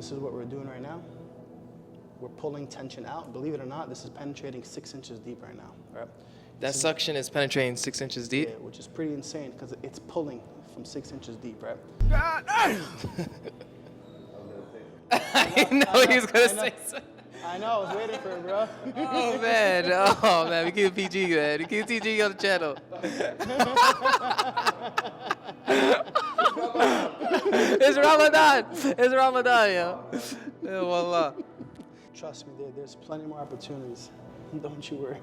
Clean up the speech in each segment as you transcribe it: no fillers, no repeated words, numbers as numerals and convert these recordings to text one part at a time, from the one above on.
This is what we're doing right now. We're pulling tension out. Believe it or not, this is penetrating 6 inches deep right now. Right? That suction is penetrating 6 inches deep? Yeah, which is pretty insane because it's pulling from 6 inches deep, right? I know he was going to say something. I know, I was waiting for it, bro. Oh, man. We keep it PG, man. We keep PG on the channel. It's Ramadan. It's Ramadan, yo. Yeah, wallah. Trust me, there's plenty more opportunities. Don't you worry.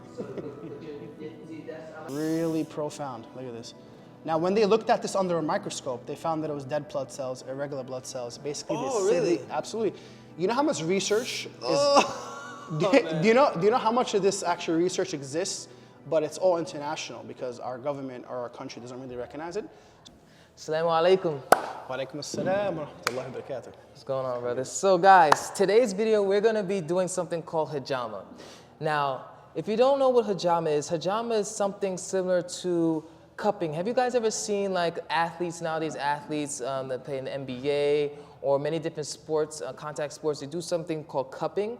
Really profound. Look at this. Now, when they looked at this under a microscope, they found that it was dead blood cells, irregular blood cells. Basically, really? Absolutely. You know how much research is? Do you know how much of this actual research exists? But it's all international because our government or our country doesn't really recognize it. Assalamu alaikum. Wa alaikum assalam wa rahmatullahi wa barakatuh. What's going on, brothers? So, guys, today's video, we're going to be doing something called Hijama. Now, if you don't know what Hijama is something similar to cupping. Have you guys ever seen like athletes nowadays, that play in the NBA or many different sports, contact sports, they do something called cupping.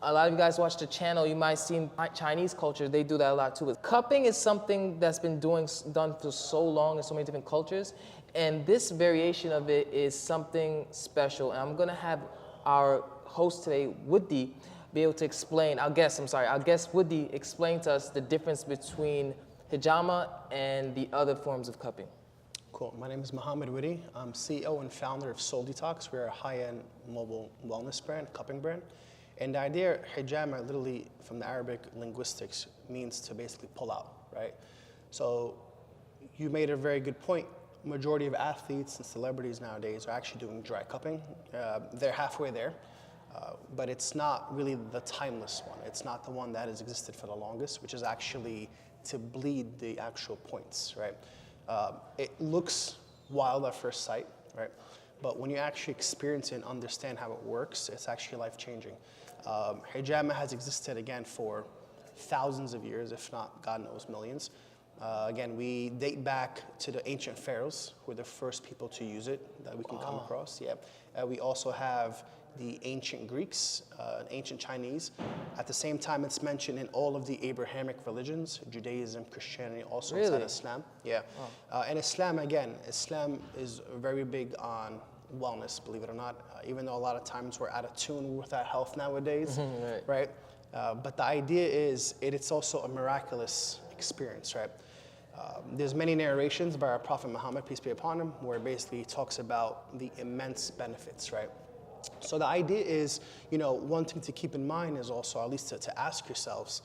A lot of you guys watch the channel, you might see in Chinese culture, they do that a lot too. Cupping is something that's been done for so long in so many different cultures. And this variation of it is something special. And I'm gonna have our host today, Woody, be able to explain, our guest Woody, explain to us the difference between Hijama and the other forms of cupping. Cool. My name is Muhammad Woody. I'm CEO and founder of Soul Detox. We're a high-end mobile wellness brand, cupping brand. And the idea, Hijama, literally from the Arabic linguistics, means to basically pull out, right? So you made a very good point. Majority of athletes and celebrities nowadays are actually doing dry cupping. They're halfway there, but it's not really the timeless one. It's not the one that has existed for the longest, which is actually to bleed the actual points, right? It looks wild at first sight, right? But when you actually experience it and understand how it works, it's actually life-changing. Hijama has existed, again, for thousands of years, if not, God knows, millions. Again, we date back to the ancient pharaohs, who were the first people to use it that we can come across. Yeah. We also have the ancient Greeks, ancient Chinese. At the same time, it's mentioned in all of the Abrahamic religions, Judaism, Christianity, also inside Islam. Yeah. And Islam, again, Islam is very big on wellness, believe it or not, even though a lot of times we're out of tune with our health nowadays, right? But the idea is it's also a miraculous experience, right? There's many narrations by our Prophet Muhammed, peace be upon him, where basically he talks about the immense benefits, right? So the idea is, one thing to keep in mind is also, at least to ask yourselves,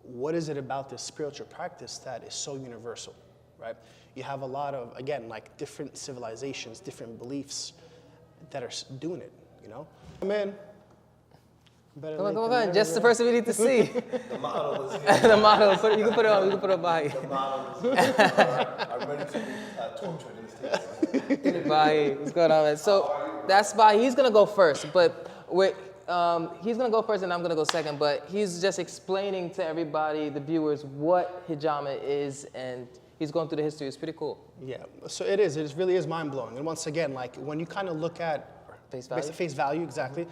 what is it about this spiritual practice that is so universal, right? You have a lot of, again, like different civilizations, different beliefs that are doing it, Come in. Come on. Just the person we need to see. The model is here. The model. You can put it on. You can put it by. The model is here. I'm ready to be tortured in this Bye. What's going on, man? So that's Bye. He's gonna go first, but he's gonna go first, and I'm gonna go second. But he's just explaining to everybody, the viewers, what Hijama is, and he's going through the history. It's pretty cool. Yeah. So it is. It really is mind blowing. And once again, like when you kind of look at face value, exactly.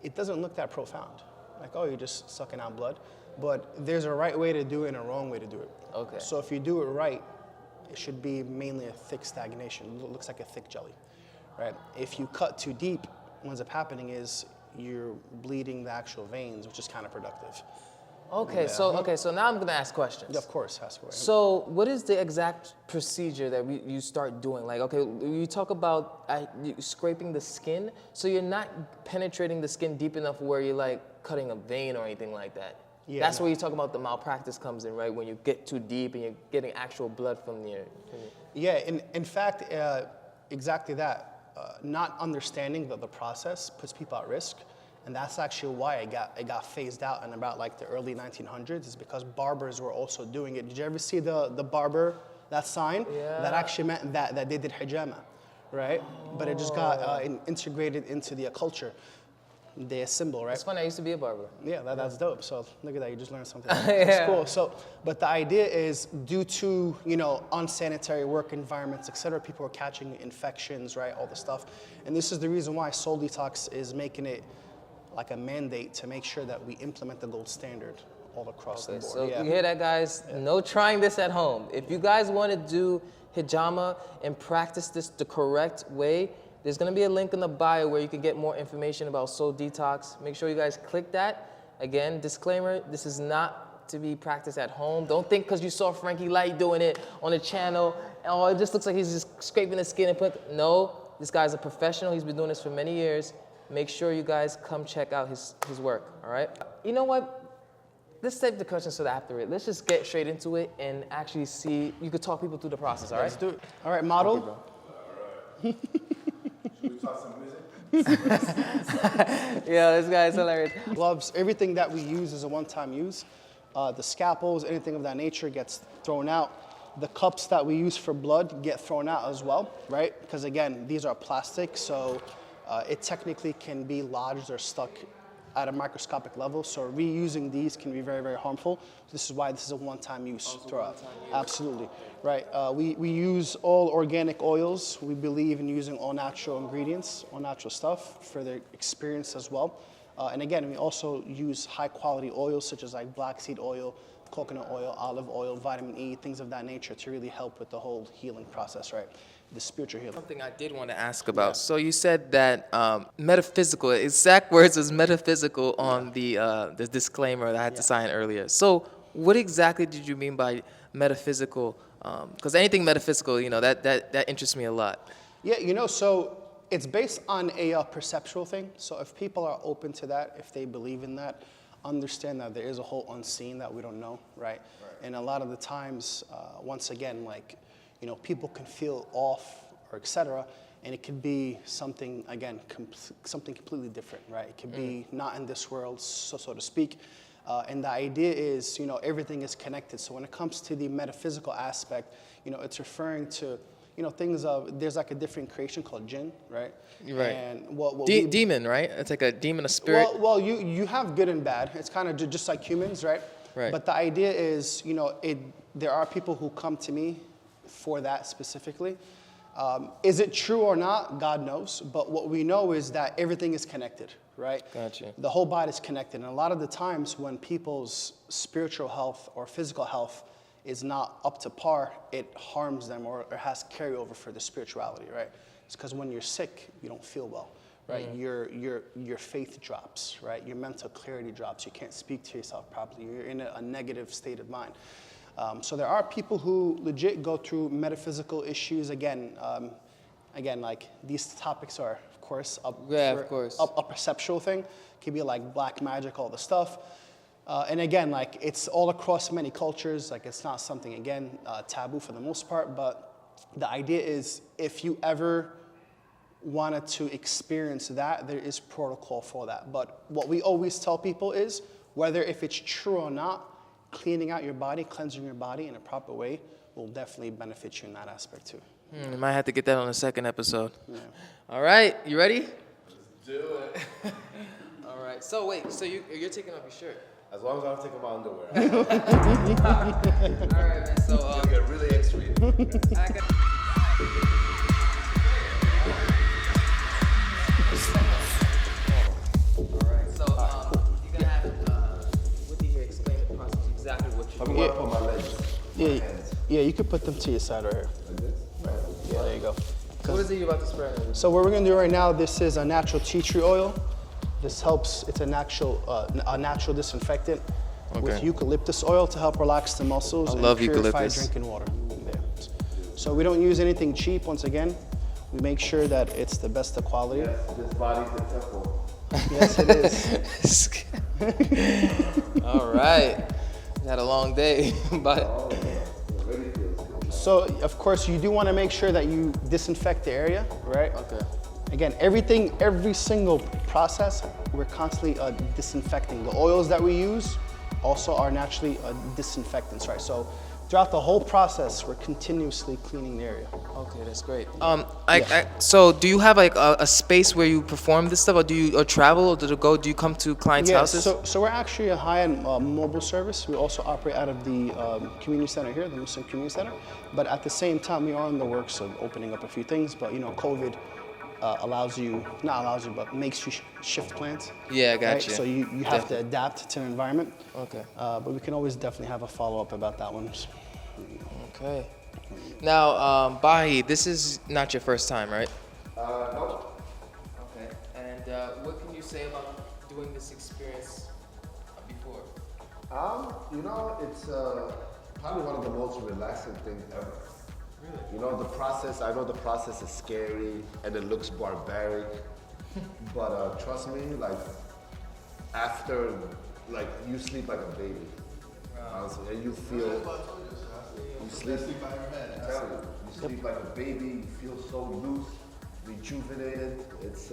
It doesn't look that profound. Like, oh, you're just sucking out blood. But there's a right way to do it and a wrong way to do it. Okay. So if you do it right, it should be mainly a thick stagnation. It looks like a thick jelly, right? If you cut too deep, what ends up happening is you're bleeding the actual veins, which is counterproductive. Okay, yeah. So now I'm gonna ask questions. Yeah, of course, ask away. So what is the exact procedure that you start doing? Like, okay, you talk about scraping the skin, so you're not penetrating the skin deep enough where you're like cutting a vein or anything like that. Yeah, that's where you talk about the malpractice comes in, right? When you get too deep and you're getting actual blood from your... Yeah, in fact, exactly that. Not understanding the process puts people at risk. And that's actually why it got phased out in about like the early 1900s, is because barbers were also doing it. Did you ever see the barber, that sign? Yeah. That actually meant that they did Hijama, right? But it just got integrated into the culture. their symbol, right? It's funny, I used to be a barber. Yeah, that's dope. So look at that, you just learned something. Yeah. It's cool. So, but the idea is due to, you know, unsanitary work environments, et cetera, people are catching infections, right, all the stuff. And this is the reason why Soul Detox is making it like a mandate to make sure that we implement the gold standard all across the board. So Yeah. you hear that, guys? No trying this at home. If you guys want to do hijama and practice this the correct way, there's going to be a link in the bio where you can get more information about Soul Detox. Make sure you guys click that. Again, disclaimer, this is not to be practiced at home. Don't think because you saw Frankie Light doing it on the channel, oh, it just looks like he's just scraping his skin and put. No, this guy's a professional. He's been doing this for many years. Make sure you guys come check out his work, all right? You know what? Let's save the questions to the after it. Let's just get straight into it and actually see. You could talk people through the process, all right? Let's do it. All right, model. Should we talk some music? Yeah, this guy's hilarious. Gloves, everything that we use is a one-time use. The scalpels, anything of that nature gets thrown out. The cups that we use for blood get thrown out as well, right? Because again, these are plastic, so it technically can be lodged or stuck at a microscopic level. So reusing these can be very, very harmful. This is why this is a one-time use throughout. Absolutely, right? We use all organic oils. We believe in using all natural ingredients, all natural stuff for the experience as well. And again, we also use high-quality oils such as like black seed oil, coconut oil, olive oil, vitamin E, things of that nature to really help with the whole healing process, right? The spiritual healing. Something I did want to ask about. Yeah. So you said that metaphysical, exact words was metaphysical on the disclaimer that I had to sign earlier. So what exactly did you mean by metaphysical? Because anything metaphysical, you know, that interests me a lot. Yeah, you know, so it's based on a perceptual thing. So if people are open to that, if they believe in that, understand that there is a whole unseen that we don't know, right? And a lot of the times, once again, like, you know, people can feel off or et cetera, and it could be something, again, something completely different, right? It could be not in this world, so to speak. And the idea is, you know, everything is connected. So when it comes to the metaphysical aspect, you know, it's referring to, you know, things of, there's like a different creation called jinn, right? Right. And what demon, right? It's like a demon, a spirit. Well, you have good and bad. It's kind of just like humans, right? Right. But the idea is, you know, there are people who come to me for that specifically. Is it true or not? God knows. But what we know is that everything is connected, right? Gotcha. The whole body is connected. And a lot of the times when people's spiritual health or physical health is not up to par, it harms them or has carryover for the spirituality, right? It's because when you're sick, you don't feel well, right? Your faith drops, right? Your mental clarity drops. You can't speak to yourself properly. You're in a negative state of mind. So there are people who legit go through metaphysical issues. Again, like these topics are, of course, a perceptual thing. It can be like black magic, all the stuff. And again, like it's all across many cultures. Like it's not something, again, taboo for the most part. But the idea is if you ever wanted to experience that, there is protocol for that. But what we always tell people is whether if it's true or not, cleaning out your body, cleansing your body in a proper way will definitely benefit you in that aspect too. You might have to get that on the second episode. Yeah. All right, you ready? Let's do it. All right. So wait, so you're taking off your shirt? As long as I don't take off my underwear. All right, man. So It's gonna get really extreme. I'm going to put my legs. Yeah, you could put them to your side right here. Like this? Right. Yeah, there you go. What is it you're about to spray? So what we're gonna do right now, this is a natural tea tree oil. This helps, it's a natural disinfectant with eucalyptus oil to help relax the muscles and purify eucalyptus. drinking water. There. So we don't use anything cheap, once again. We make sure that it's the best of quality. Yes, this body's the temple. Yes, it is. All right. Had a long day, but. So, of course, you do want to make sure that you disinfect the area, right? Okay. Again, every single process, we're constantly disinfecting. The oils that we use also are naturally disinfectants, right? So throughout the whole process, we're continuously cleaning the area. Okay, that's great. So do you have like a space where you perform this stuff, or do you travel, or do you come to clients' houses? So we're actually a high-end mobile service. We also operate out of the community center here, the Muslim Community Center. But at the same time, we are in the works of opening up a few things. But you know, COVID but makes you shift plans. Yeah, I got right? you. So you have to adapt to the environment. Okay. But we can always definitely have a follow-up about that one. Okay. Now, Bahi, this is not your first time, right? No. Okay. And what can you say about doing this experience before? You know, it's probably one of the most relaxing things ever. Really? You know, I know the process is scary and it looks barbaric, but trust me, like, after, like, you sleep like a baby. Honestly, and you feel, you sleep like a baby, you feel so loose, rejuvenated. It's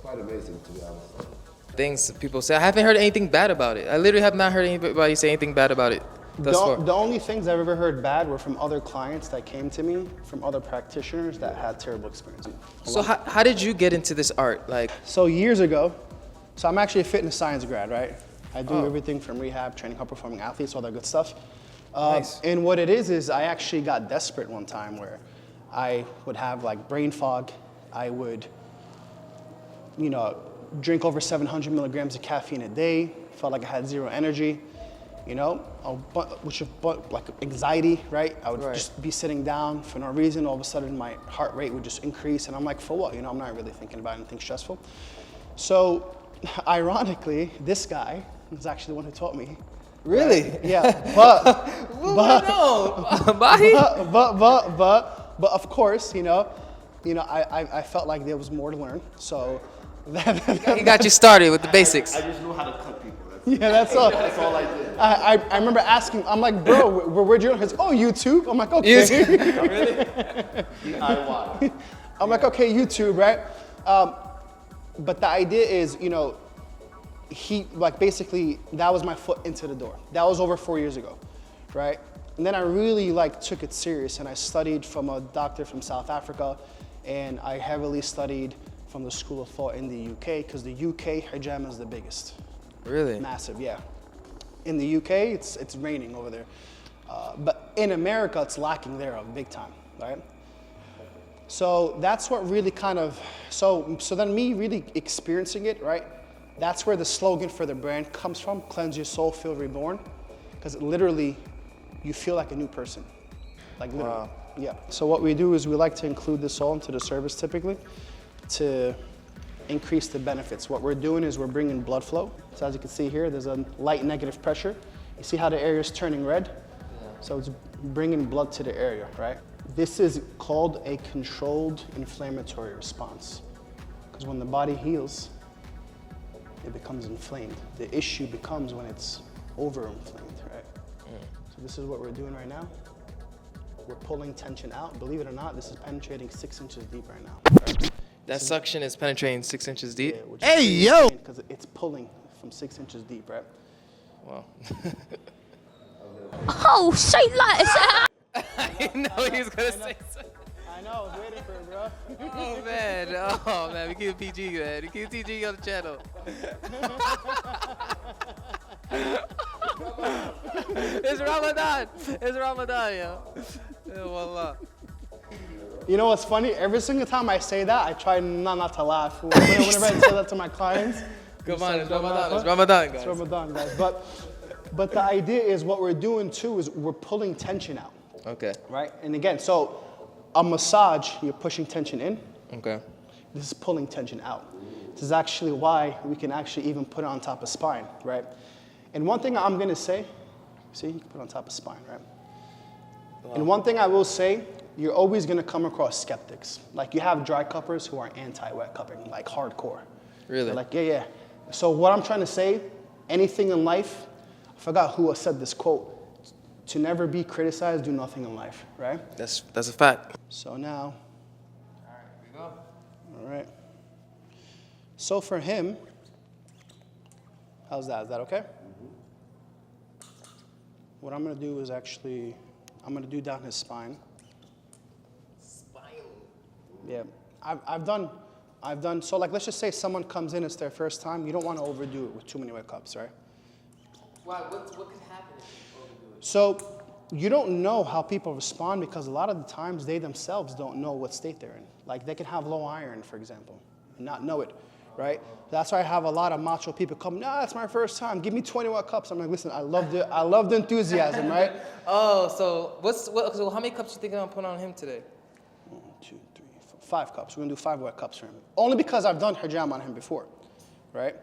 quite amazing, to be honest. Things people say. I haven't heard anything bad about it. I literally have not heard anybody say anything bad about it thus far. The only things I've ever heard bad were from other clients that came to me, from other practitioners that had terrible experiences. So how did you get into this art? Like, so years ago, so I'm actually a fitness science grad, right? I do everything from rehab, training high-performing athletes, all that good stuff. Nice. And what it is I actually got desperate one time where I would have like brain fog. I would, you know, drink over 700 milligrams of caffeine a day. Felt like I had zero energy, you know, like anxiety, right? I would just be sitting down for no reason. All of a sudden, my heart rate would just increase, and I'm like, for what? You know, I'm not really thinking about anything stressful. So, ironically, this guy was actually the one who taught me. really? Right? Yeah, but of course, you know, I felt like there was more to learn. So He got you started with the basics. I just know how to cut people. That's all. That's all I did. I remember asking, I'm like, bro, where'd you learn? He goes, oh, YouTube. I'm like, okay. Really? DIY. I'm like, okay, YouTube, right? But the idea is, you know, basically, that was my foot into the door. That was over 4 years ago, right? And then I really took it serious, and I studied from a doctor from South Africa, and I heavily studied from the school of thought in the UK, because the UK hijama is the biggest. Really? Massive, yeah. In the UK, it's raining over there. But in America, it's lacking thereof big time, right? So that's what really kind of, so then me really experiencing it, right? That's where the slogan for the brand comes from, cleanse your soul, feel reborn. Because literally, you feel like a new person. Like literally, wow. Yeah. So what we do is we like to include this all into the service typically to increase the benefits. What we're doing is we're bringing blood flow. So as you can see here, there's a light negative pressure. You see how the area is turning red? Yeah. So it's bringing blood to the area, right? This is called a controlled inflammatory response. Because when the body heals, it becomes inflamed. The issue becomes when it's over-inflamed, right? So this is what we're doing right now. We're pulling tension out. Believe it or not, this is penetrating 6 inches deep right now. Right? That suction is penetrating 6 inches deep? Yeah, hey, yo! Because it's pulling from 6 inches deep, right? Wow. Oh, shit like that! I know he was going to say something. I know, I was waiting for it, bro. Oh man, we keep it PG, man. We keep it PG on the channel. It's Ramadan. It's Ramadan, yo. Yeah, wallah. You know what's funny? Every single time I say that, I try not to laugh. Whenever I say that to my clients. Come on, it's Ramadan. It's Ramadan, guys. It's Ramadan, guys. But the idea is what we're doing too is we're pulling tension out. Okay. Right? And again, so a massage, you're pushing tension in. Okay. This is pulling tension out. This is actually why we can actually even put it on top of spine, right? And one thing I'm gonna say, see, you can put it on top of spine, right? Wow. And one thing I will say, you're always gonna come across skeptics. Like you have dry cuppers who are anti-wet cupping, like hardcore. Really? They're like, yeah. So what I'm trying to say, anything in life, I forgot who said this quote, to never be criticized, do nothing in life, right? That's a fact. So now. All right, here we go. All right. So for him, how's that? Is that okay? what I'm gonna do is actually, I'm gonna do down his spine. Spine. Yeah, I've done, so like let's just say someone comes in, it's their first time, you don't wanna overdo it with too many wet cups, right? Why? What could happen if you overdo it? So you don't know how people respond because a lot of the times they themselves don't know what state they're in. Like they can have low iron, for example, and not know it, right? That's why I have a lot of macho people come, nah, it's my first time, give me 20 watt cups. I'm like, listen, I love the enthusiasm, right? Oh, so how many cups you think I'm putting on him today? 1, 2, 3, 4, 5 cups. We're gonna do 5 wet cups for him. Only because I've done hijama on him before, right?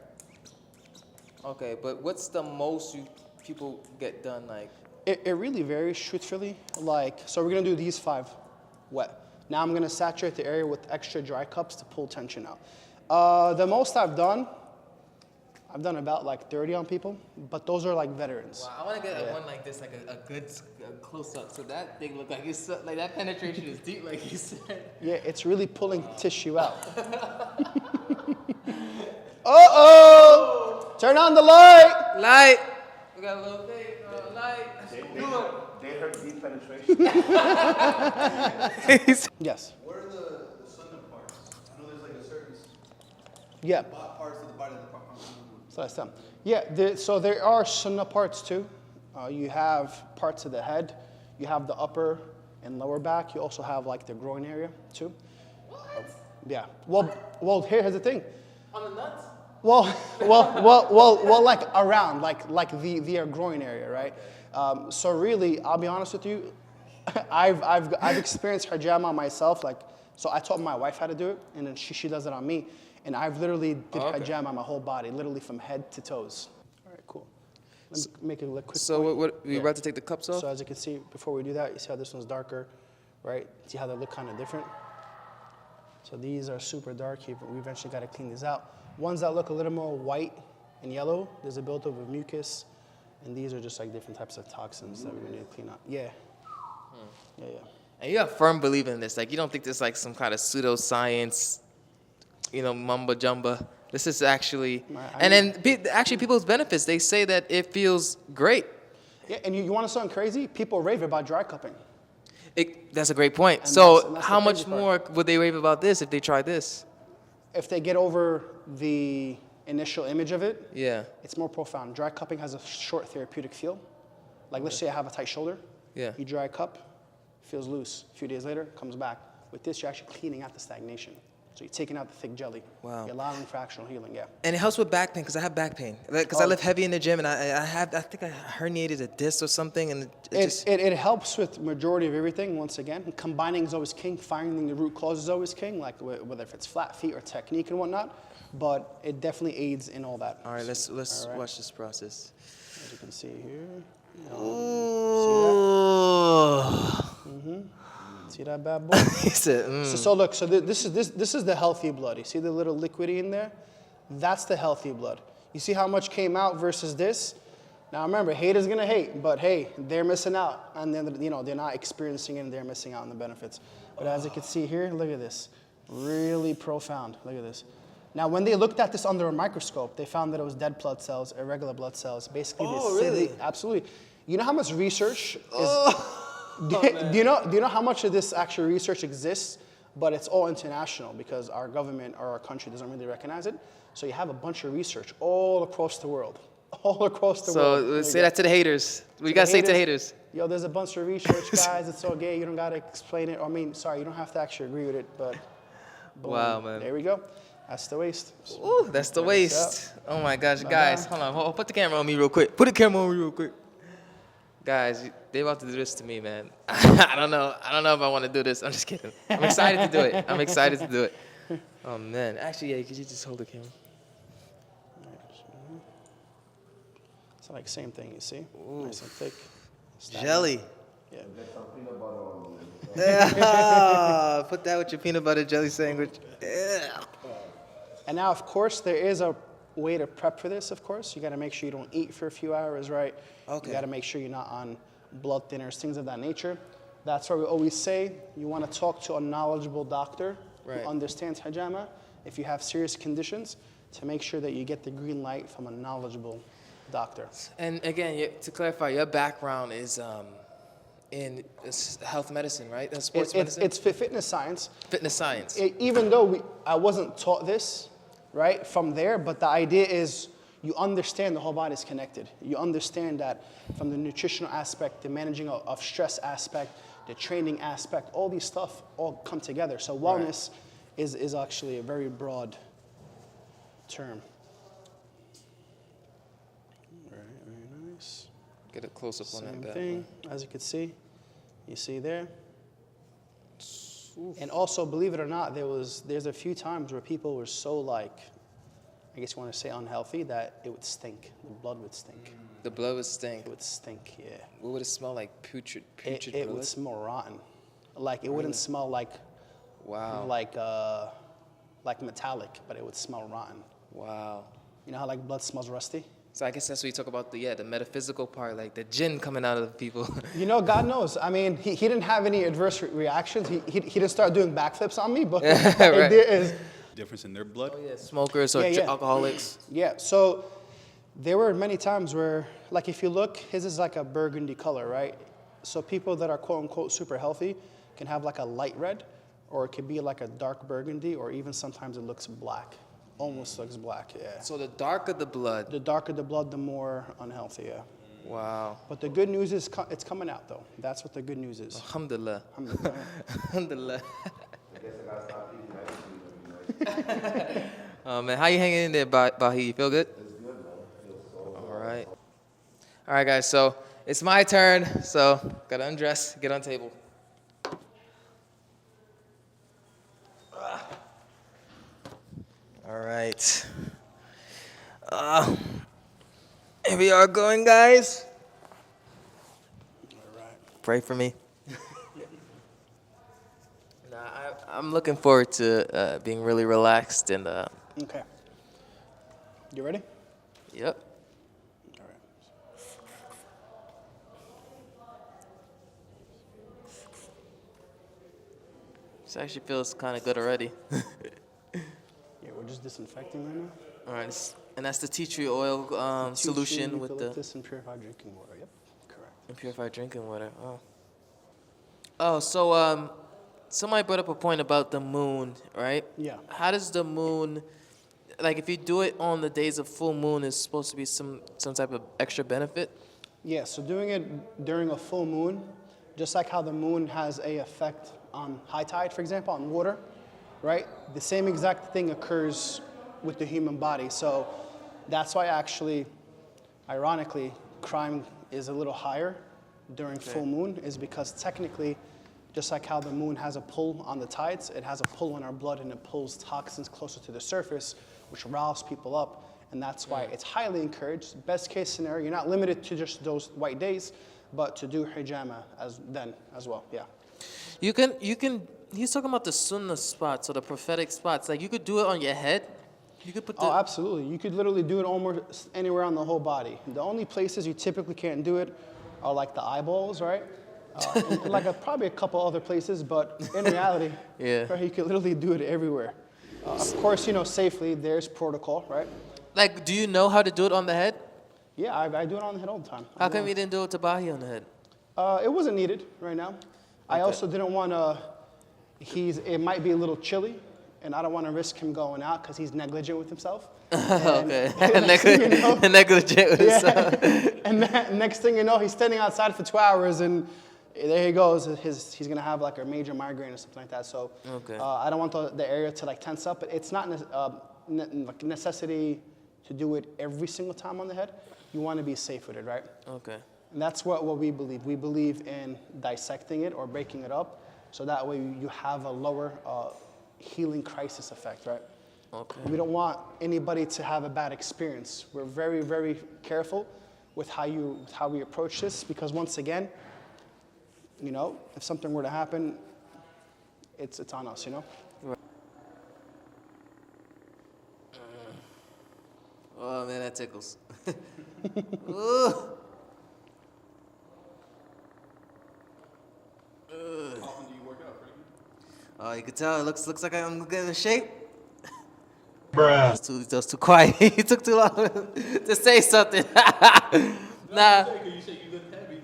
Okay, but what's the most people get done like? It really varies, truthfully. Like, so we're gonna do these 5 wet. Now I'm gonna saturate the area with extra dry cups to pull tension out. The most I've done about like 30 on people, but those are like veterans. Wow, I want to get one like this, like a good close up, so that thing look like it's like that penetration is deep, like you said. Yeah, it's really pulling tissue out. Uh-oh! Turn on the light! Light! We got a little thing, light. They heard deep penetration. Yes. What are the sunnah parts? I know there's like a certain Yeah. parts of the body that are So that's them. Yeah, so there are sunnah parts too. You have parts of the head. You have the upper and lower back. You also have like the groin area too. What? Yeah. Well, here's the thing. On the nuts? Well, like around, like the groin area, right? So really, I'll be honest with you, I've experienced hijama myself. Like, so I taught my wife how to do it, and then she does it on me, and I've literally did hijama on my whole body, literally from head to toes. All right, cool. Let me make it a quick. So what we about to take the cups off? So as you can see, before we do that, you see how this one's darker, right? See how they look kind of different. So these are super dark. We eventually got to clean these out. Ones that look a little more white and yellow, there's a buildup of mucus. And these are just like different types of toxins that we need to clean out. Yeah. Yeah. And you have firm belief in this. Like, you don't think this is like some kind of pseudoscience, mumbo jumbo. This is actually, actually people's benefits, they say that it feels great. Yeah, and you want to something crazy? People rave about dry cupping. That's a great point. And so that's how the much crazy part. more would they rave about this if they tried this? If they get over the initial image of it, Yeah. it's more profound. Dry cupping has a short therapeutic feel. Like let's say I have a tight shoulder. Yeah. You dry cup, feels loose. A few days later, comes back. With this, you're actually cleaning out the stagnation. So you're taking out the thick jelly. Wow. You're allowing fractional healing, yeah. And it helps with back pain because I have back pain. Because I lift heavy in the gym and I think I herniated a disc or something, and It helps with majority of everything. Once again, combining is always king. Finding the root cause is always king. Like whether if it's flat feet or technique and whatnot, but it definitely aids in all that. All right, let's watch this process. As you can see here. See that bad boy? He said, So look, so this is the healthy blood. You see the little liquidy in there? That's the healthy blood. You see how much came out versus this? Now remember, haters gonna hate, but hey, they're missing out, and then they're not experiencing it, and they're missing out on the benefits. But as you can see here, look at this, really profound. Look at this. Now, when they looked at this under a microscope, they found that it was dead blood cells, irregular blood cells, basically. Really? Absolutely. You know how much research is? Do you know how much of this actual research exists? But it's all international because our government or our country doesn't really recognize it. So you have a bunch of research all across the world. All across the world. So say that to the haters. What you got to say to the haters? Yo, there's a bunch of research, guys. It's all gay. You don't got to explain it. Sorry, you don't have to actually agree with it, but boom. Wow, man. There we go. That's the waist. Ooh, that's the waist. Oh my gosh, guys, hold on. Put the camera on me real quick. Put the camera on me real quick. Guys, they about to do this to me, man. I don't know if I want to do this. I'm just kidding. I'm excited to do it. I'm excited to do it. Oh man. Actually, yeah, could you just hold the camera? It's like same thing, you see? Ooh. Nice and thick. Jelly. Yeah. Get some peanut butter on it. Yeah. Put that with your peanut butter jelly sandwich. Yeah. And now, of course, there is a way to prep for this, of course. You got to make sure you don't eat for a few hours, right? Okay. You got to make sure you're not on blood thinners, things of that nature. That's why we always say you want to talk to a knowledgeable doctor who understands hijama if you have serious conditions, to make sure that you get the green light from a knowledgeable doctor. And again, to clarify, your background is in health medicine, right? That's sports medicine? It's fitness science. Fitness science. Even though I wasn't taught this, right, from there, but the idea is you understand the whole body is connected. You understand that from the nutritional aspect, the managing of stress aspect, the training aspect, all these stuff all come together. So wellness is actually a very broad term. All right, very nice. Get a close up on that Same back. thing, as you can see. You see there? And also, believe it or not, there's a few times where people were so like, I guess you want to say unhealthy, that it would stink. The blood would stink. The blood would stink. It would stink, yeah. What would it smell like? Putrid It blood? would smell rotten. Like it wouldn't smell like like metallic, but it would smell rotten. Wow. You know how like blood smells rusty? So I guess that's what you talk about, the metaphysical part, like the jinn coming out of the people. You know, God knows. I mean, he didn't have any adverse reactions. He didn't start doing backflips on me, but the idea is... Difference in their blood? Oh, yeah, smokers or alcoholics. Yeah, so there were many times where, like if you look, his is like a burgundy color, right? So people that are quote unquote super healthy can have like a light red, or it could be like a dark burgundy, or even sometimes it looks black. Almost looks black, yeah. So the darker the blood. The darker the blood, the more unhealthy, yeah. Wow. But the good news is it's coming out though. That's what the good news is. Alhamdulillah. Alhamdulillah. Alhamdulillah. I guess I gotta stop eating ice cream every night. Oh man, how you hanging in there, Bahi? You feel good? It's good, man. It feels so All right. All right, guys. So it's my turn. So gotta undress, get on table. All right. Here we are going, guys. All right. Pray for me. I'm looking forward to being really relaxed and. Okay. You ready? Yep. All right. This actually feels kind of good already. Yeah, we're just disinfecting right now. All right, and that's the tea tree oil solution with the eucalyptus and purified drinking water. Yep, correct. and purified drinking water. Oh, so somebody brought up a point about the moon, right? Yeah. How does the moon, like if you do it on the days of full moon, is supposed to be some type of extra benefit? Yeah, so doing it during a full moon, just like how the moon has a effect on high tide, for example, on water, right? The same exact thing occurs with the human body. So that's why actually, ironically, crime is a little higher during full moon, is because technically, just like how the moon has a pull on the tides, it has a pull on our blood and it pulls toxins closer to the surface, which riles people up. And that's why it's highly encouraged. Best case scenario, you're not limited to just those white days, but to do hijama as well, yeah. You can. He's talking about the sunnah spots or the prophetic spots. Like you could do it on your head. You could put the. Oh, absolutely. You could literally do it almost anywhere on the whole body. The only places you typically can't do it are like the eyeballs, right? And like probably a couple other places, but in reality, right, you could literally do it everywhere. Of course, safely. There's protocol, right? Like, do you know how to do it on the head? Yeah, I do it on the head all the time. How come you didn't do it to Bahi on the head? It wasn't needed right now. I also didn't want to. It might be a little chilly, and I don't want to risk him going out because he's negligent with himself. Okay. Negligent with himself. And next thing you know, he's standing outside for 2 hours, and there he goes. He's gonna have like a major migraine or something like that. So I don't want the area to like tense up. But it's not like necessity to do it every single time on the head. You want to be safe with it, right? Okay. And that's what we believe. We believe in dissecting it or breaking it up, so that way you have a lower healing crisis effect, right? Okay. We don't want anybody to have a bad experience. We're very, very careful with how we approach this, because once again, if something were to happen, it's on us, Right. Oh man, that tickles. Ooh. How often do you work out, Frankie? Oh, you can tell. It looks like I'm getting in shape. That was too quiet. He took too long to say something. Nah. You said you lift heavy.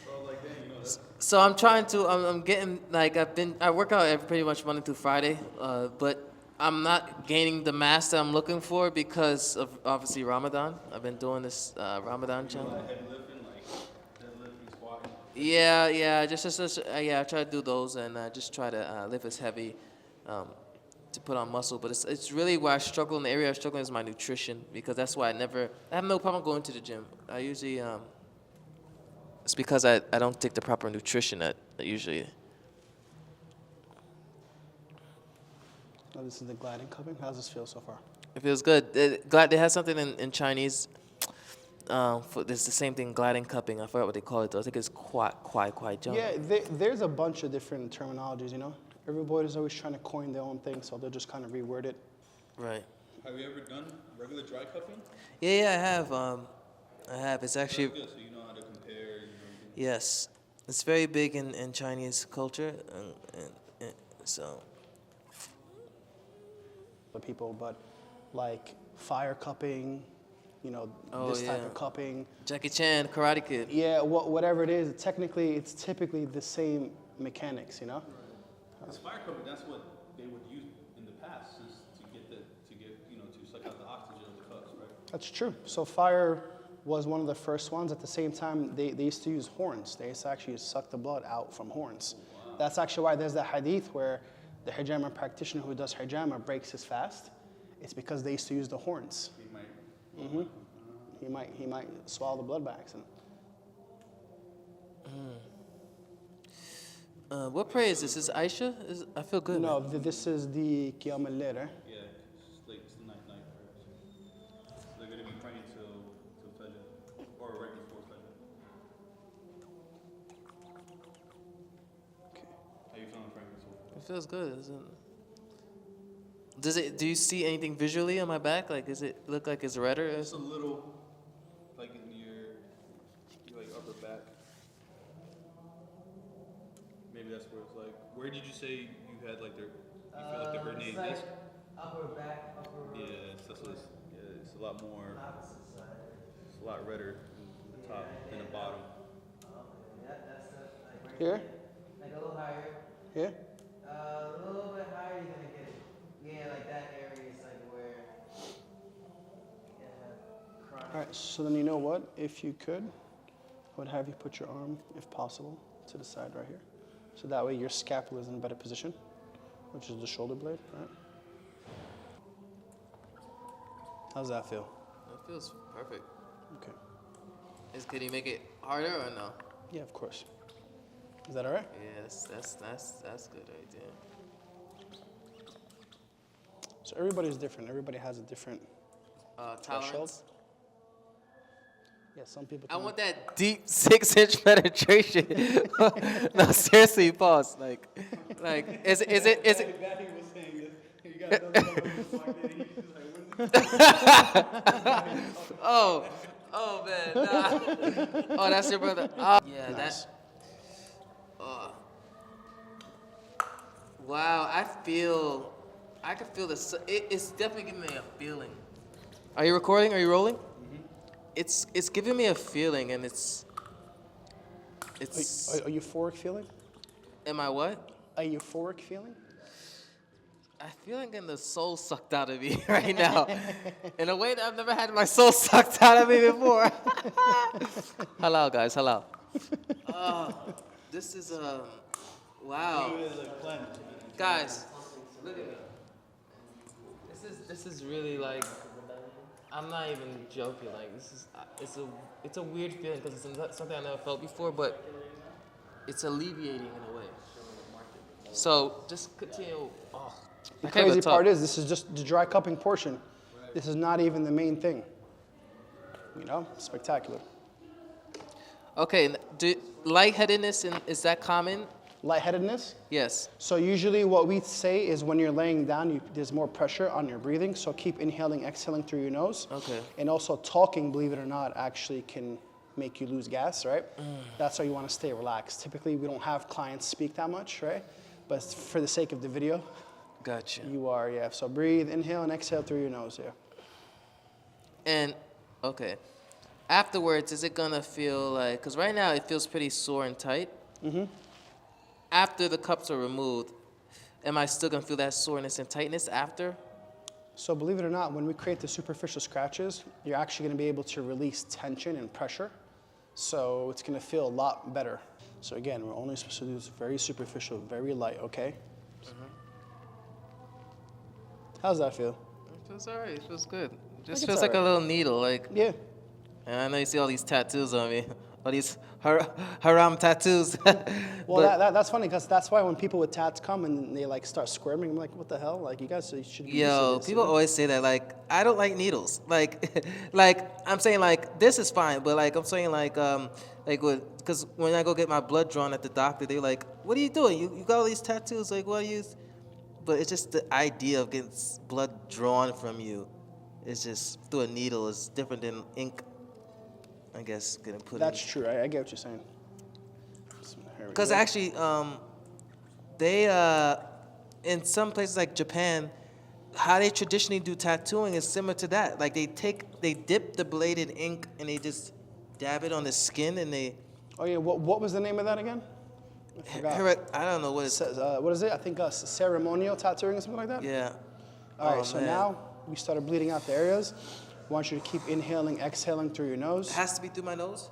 So I was like, dang, you know that. So I'm trying to. I'm getting like I work out pretty much Monday through Friday, but I'm not gaining the mass that I'm looking for because of obviously Ramadan. I've been doing this Ramadan challenge. Heavy lifting, like deadlifting, squatting. Yeah. I try to do those and just try to lift as heavy to put on muscle. But it's really where I struggle. In the area I struggle is my nutrition because that's why I have no problem going to the gym. I usually it's because I don't take the proper nutrition that usually. Oh, this is the gliding cupping. How does this feel so far? It feels good. Glad they have something in Chinese. It's the same thing, gliding cupping. I forgot what they call it though. I think it's kwai jump. Yeah, there's a bunch of different terminologies, you know? Everybody's always trying to coin their own thing, so they'll just kind of reword it. Right. Have you ever done regular dry cupping? Yeah, I have. It's actually. That's good, so you know how to compare and everything. Yes, it's very big in Chinese culture, and so. The people, but like fire cupping, you know, this type of cupping. Jackie Chan, Karate Kid. Yeah, whatever it is, technically, it's typically the same mechanics, you know? This fire cupping, that's what they would use in the past, is to suck out the oxygen of the cups, right? That's true. So fire was one of the first ones. At the same time, they used to use horns. They used to actually suck the blood out from horns. Wow. That's actually why there's that hadith where the Hijama practitioner who does Hijama breaks his fast. It's because they used to use the horns. He might swallow the blood by accident. What prayer is this? Is Aisha? I feel good. No, this is the Qiyam al-Layl, right? Yeah, it's the night prayers. They're going to be praying till Fajr, or right before Fajr. Okay. How you feeling praying so far? It feels good. Do you see anything visually on my back? Like, does it look like it's redder? It's a little, like in your like upper back. Maybe that's where it's like. Where did you say you had like you feel like the herniated disc? Upper back, upper. Yeah, that's what it's a lot more. It's a lot redder in the top than the bottom. That's like right Here? Like a little higher. Here? A little bit higher, you're gonna get it. Yeah, like that area is like where. Yeah, All right, so then you know what? If you could, I would have you put your arm, if possible, to the side right here. So that way your scapula is in a better position, which is the shoulder blade, right? How's that feel? It feels perfect. Okay. Can you make it harder or no? Yeah, of course. Is that all right? Yes, that's good right there. So everybody's different. Everybody has a different threshold. Tolerance. Yeah, some people. I want that deep 6-inch penetration. No, seriously, pause. Like, is it? Exactly was saying this. You got another one like Oh man. Nah. Oh, that's your brother. Oh, yeah, Nice. Wow, I can feel this. It's definitely giving me a feeling. Are you recording? Are you rolling? Mm-hmm. It's giving me a feeling, and it's. A euphoric feeling? Am I what? A euphoric feeling? I feel like getting the soul sucked out of me right now, in a way that I've never had my soul sucked out of me before. Halal, guys, halal. This is wow. Guys, look at me. This is really like, I'm not even joking. Like it's a weird feeling because it's something I never felt before, but it's alleviating in a way. So just continue. Oh, The crazy part is this is just the dry cupping portion. This is not even the main thing. You know, spectacular. Okay, lightheadedness, is that common? Lightheadedness? Yes. So usually what we say is when you're laying down, there's more pressure on your breathing. So keep inhaling, exhaling through your nose. Okay. And also talking, believe it or not, actually can make you lose gas, right? That's why you want to stay relaxed. Typically, we don't have clients speak that much, right? But for the sake of the video, Gotcha. You are, yeah. So breathe, inhale and exhale through your nose, yeah. And, okay. Afterwards, is it gonna feel like, because right now it feels pretty sore and tight. After the cups are removed, am I still gonna feel that soreness and tightness after? So believe it or not, when we create the superficial scratches, you're actually gonna be able to release tension and pressure. So it's gonna feel a lot better. So again, we're only supposed to do this very superficial, very light, okay? How's that feel? It feels all right. It feels good. Just it's feels all like a right. little needle, like. Yeah. And I know you see all these tattoos on me, all these haram tattoos. Well, But, that's funny because that's why when people with tats come and they like start squirming, I'm like, what the hell? Like you guys should be used to yo, this, people you know? always say that. Like, I don't like needles. Like, like I'm saying, like this is fine, but like I'm saying, like because when I go get my blood drawn at the doctor, they're like, "What are you doing? You got all these tattoos? Like, what are you?" But it's just the idea of getting blood drawn from you. It's just through a needle is different than ink. I guess getting put That's in. true. I get what you're saying. Here we Because go. actually, they in some places like Japan, how they traditionally do tattooing is similar to that. Like they dip the blade in ink and they just dab it on the skin and they. Oh yeah, what was the name of that again? I forgot. I don't know what it's. What is it? I think ceremonial tattooing or something like that? Yeah. All right, Oh, so man. now we started bleeding out the areas. I want you to keep inhaling, exhaling through your nose. It has to be through my nose.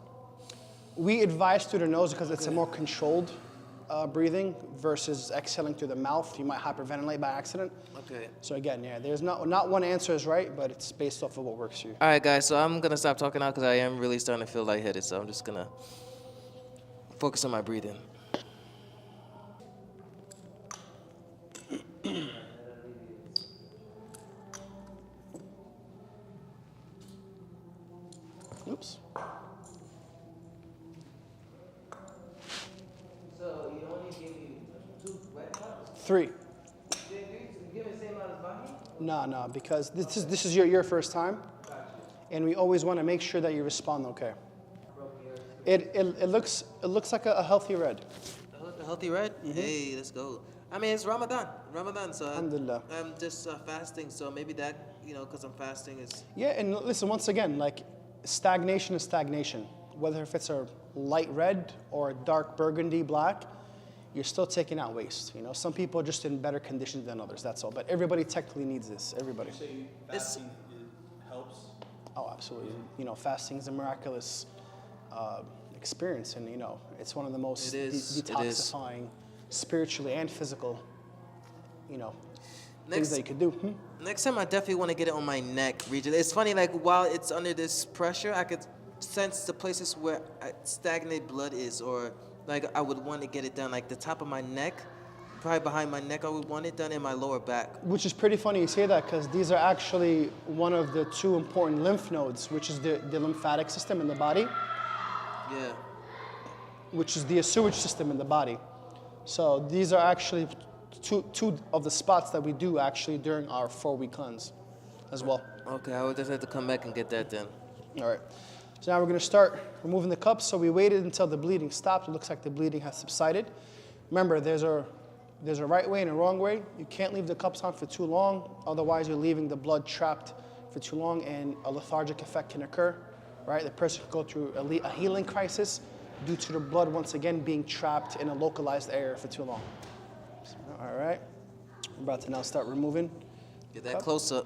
We advise through the nose because it's a more controlled breathing versus exhaling through the mouth. You might hyperventilate by accident. Okay. So again, yeah, there's not one answer is right, but it's based off of what works for you. All right, guys. So I'm gonna stop talking now because I am really starting to feel lightheaded. So I'm just gonna focus on my breathing. Oops. So you only give me 2 wet cups? 3. You give me the same amount as Bahi? No, because this is your first time, and we always want to make sure that you respond okay. It looks like a healthy red. A healthy red? Hey, let's go. I mean, it's Ramadan, so Alhamdulillah. I'm just fasting. So maybe that, because I'm fasting is. Yeah, and listen, once again, like stagnation is stagnation. Whether if it's a light red or a dark burgundy black, you're still taking out waste. Some people are just in better conditions than others. That's all. But everybody technically needs this. Everybody. You say fasting helps? Oh, absolutely. Fasting is a miraculous experience, and it's one of the most It is. detoxifying, spiritually and physical, things Next, that you could do. next time I definitely want to get it on my neck region. It's funny, like while it's under this pressure, I could sense the places where stagnant blood is, or like I would want to get it done, like the top of my neck, probably behind my neck. I would want it done in my lower back. Which is pretty funny you say that, because these are actually one of the 2 important lymph nodes, which is the lymphatic system in the body, Yeah. which is the sewage system in the body. So these are actually two of the spots that we do actually during our 4-week cleanse as well. Okay, I would just have to come back and get that then. All right. So now we're going to start removing the cups. So we waited until the bleeding stopped. It looks like the bleeding has subsided. Remember, there's a right way and a wrong way. You can't leave the cups on for too long. Otherwise, you're leaving the blood trapped for too long, and a lethargic effect can occur. Right? The person can go through a healing crisis due to the blood once again being trapped in a localized area for too long. So, all right. We're about to now start removing. Get that close up.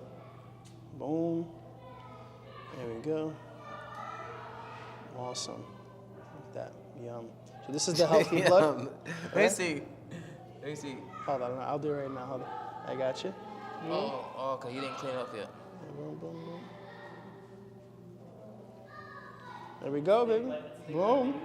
Boom. There we go. Awesome. Look at that. Yum. So this is the healthy blood. Let me see. Let me see. Hold on. I'll do it right now. Hold on. I got you. Oh, okay. You didn't clean up yet. Boom, boom, boom. There we go, baby. Boom.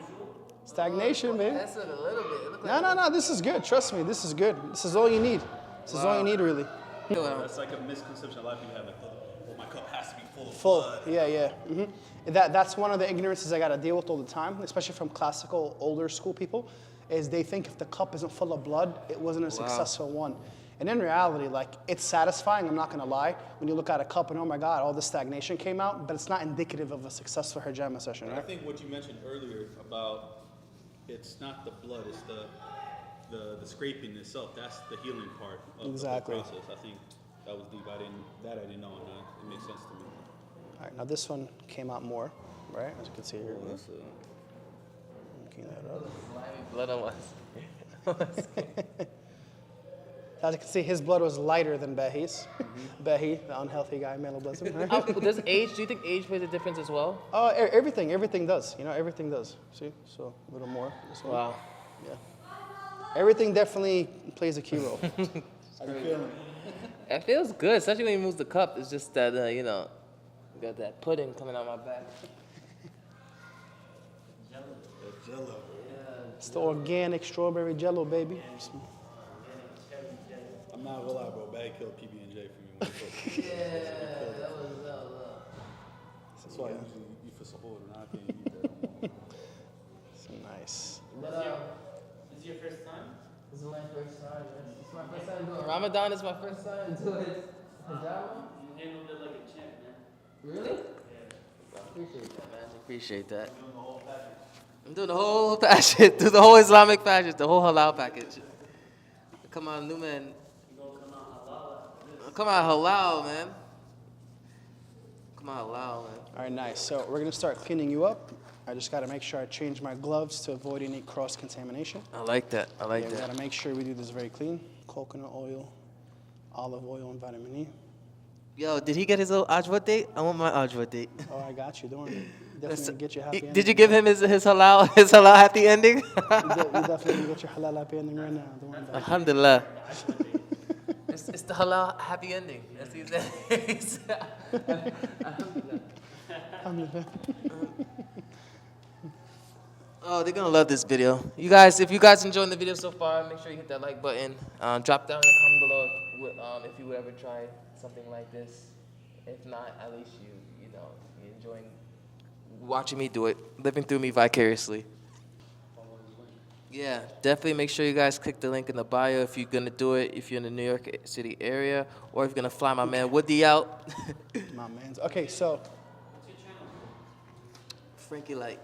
Stagnation, baby. That's it a little bit. It look No. This is good. Trust me. This is good. This is all you need. This is all you need, really. That's like a misconception a lot of people have. Like, oh, my cup has to be full of Full. blood. Yeah. That's one of the ignorances I got to deal with all the time, especially from classical, older school people, is they think if the cup isn't full of blood, it wasn't a successful one. And in reality, like, it's satisfying, I'm not going to lie, when you look at a cup and, oh my God, all the stagnation came out, but it's not indicative of a successful Hijama session, I right? think what you mentioned earlier about it's not the blood, it's the the scraping itself, that's the healing part of Exactly. the whole process. I think that was deep. I didn't know, and it makes sense to me. All right, now this one came out more, right? As you can see here. That's Clean that up. Blood on us. As you can see, his blood was lighter than Bahi's. Bahi, the unhealthy guy, metabolism. Right? Does age, do you think age plays a difference as well? Oh, everything does. You know, everything does. See, so a little more. This one. Wow. Yeah. Everything definitely plays a key role. How you feeling? It feels good, especially when he moves the cup. It's just that, you know, got that pudding coming out my back. Jello. It's the organic strawberry jello, baby. I'm not gonna lie, bro. Bag killed PB&J for me. That was That's why I usually eat for support, and I can't eat that no more. It's nice. This is your first time? This is my first time. It's my first time doing Ramadan. Is my first time doing Hijama. You handled it like a champ, man. Really? Yeah. I appreciate that, man. I appreciate that. Doing the whole package. I'm doing the whole package, do the whole Islamic package, the whole halal package. Come on, new man. You gonna come out halal? Come on, halal, man. Come on, halal, man. All right, nice. So we're gonna start cleaning you up. I just gotta make sure I change my gloves to avoid any cross-contamination. I like that. I like Yeah, we that. gotta make sure we do this very clean. Coconut oil, olive oil, and vitamin E. Yo, did he get his little ajwa date? I want my ajwa date. Oh, I got you. Don't worry. Definitely get you happy ending. Did you give him his halal happy ending? You definitely get your halal happy ending right now. Don't worry about it. Alhamdulillah. It's the halal happy ending. That's what he said. Alhamdulillah. Alhamdulillah. Oh, they're gonna love this video. You guys, if you guys enjoying the video so far, make sure you hit that like button. Drop down in the comment below if you would ever try something like this. If not, at least you know you're enjoying watching me do it, living through me vicariously. Yeah, definitely make sure you guys click the link in the bio if you're gonna do it. If you're in the New York City area, or if you're gonna fly my man Woody out. My man's. Okay, so Frankie Light.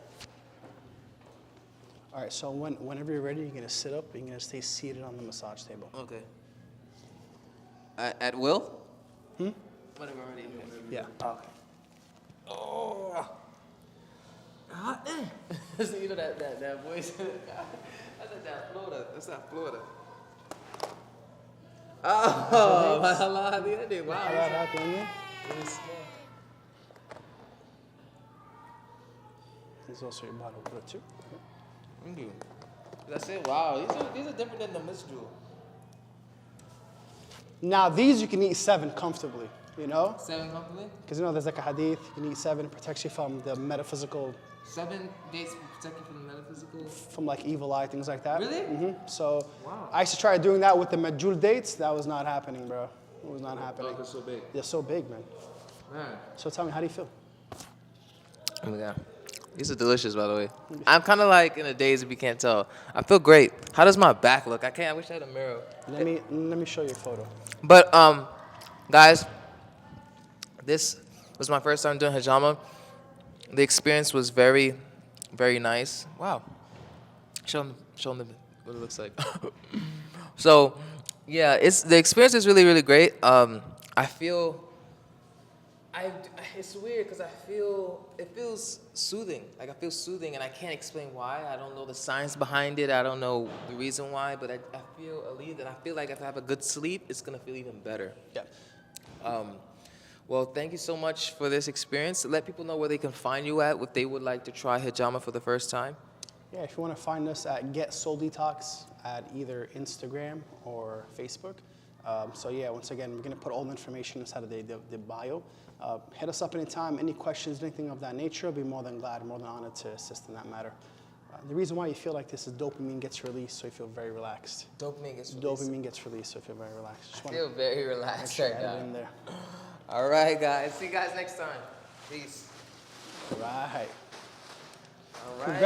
all right. So whenever you're ready, you're gonna sit up. You're gonna stay seated on the massage table. Okay. At will? Whatever, already. Yeah. Okay. Oh. Hot. So you know that voice. That's like that Florida. That's not Florida. Oh, my halal happy ending. Wow. Halal happy ending. Really small. There's also your bottle of water too. Thank you. That's it. Wow. These are different than the minstrel. Now these you can eat 7 comfortably. You know, 7 comfortably? because you know there's like a hadith. You can eat 7. It protects you from the metaphysical, 7 days protect you from the metaphysical. from like evil eye, things like that. Really? So Wow. I used to try doing that with the majul dates. That was not happening, bro. It was not happening. It's so big. They're so big, man. Man. So tell me, how do you feel? Oh my God. These are delicious, by the way. I'm kind of like in a daze if you can't tell. I feel great. How does my back look? I wish I had a mirror. Let me show you a photo. But guys, this was my first time doing hijama. The experience was very, very nice. Wow. Show them what it looks like. So, yeah, the experience is really, really great. I feel. It's weird because it feels soothing. Like I feel soothing, and I can't explain why. I don't know the science behind it. I don't know the reason why, but I feel relieved, and I feel like if I have a good sleep, it's gonna feel even better. Yeah. Well, thank you so much for this experience. Let people know where they can find you at if they would like to try hijama for the first time. Yeah, if you want to find us at Get Soul Detox at either Instagram or Facebook. So yeah, once again, we're gonna put all the information inside of the bio. Hit us up anytime, any questions, anything of that nature. I'll be more than glad, more than honored to assist in that matter. The reason why you feel like this is dopamine gets released, so you feel very relaxed. Dopamine gets released. Dopamine gets released, so you feel very relaxed. Just I wanna feel very make relaxed sure I right add it now. in there. All right, guys. See you guys next time. Peace. All right. All right.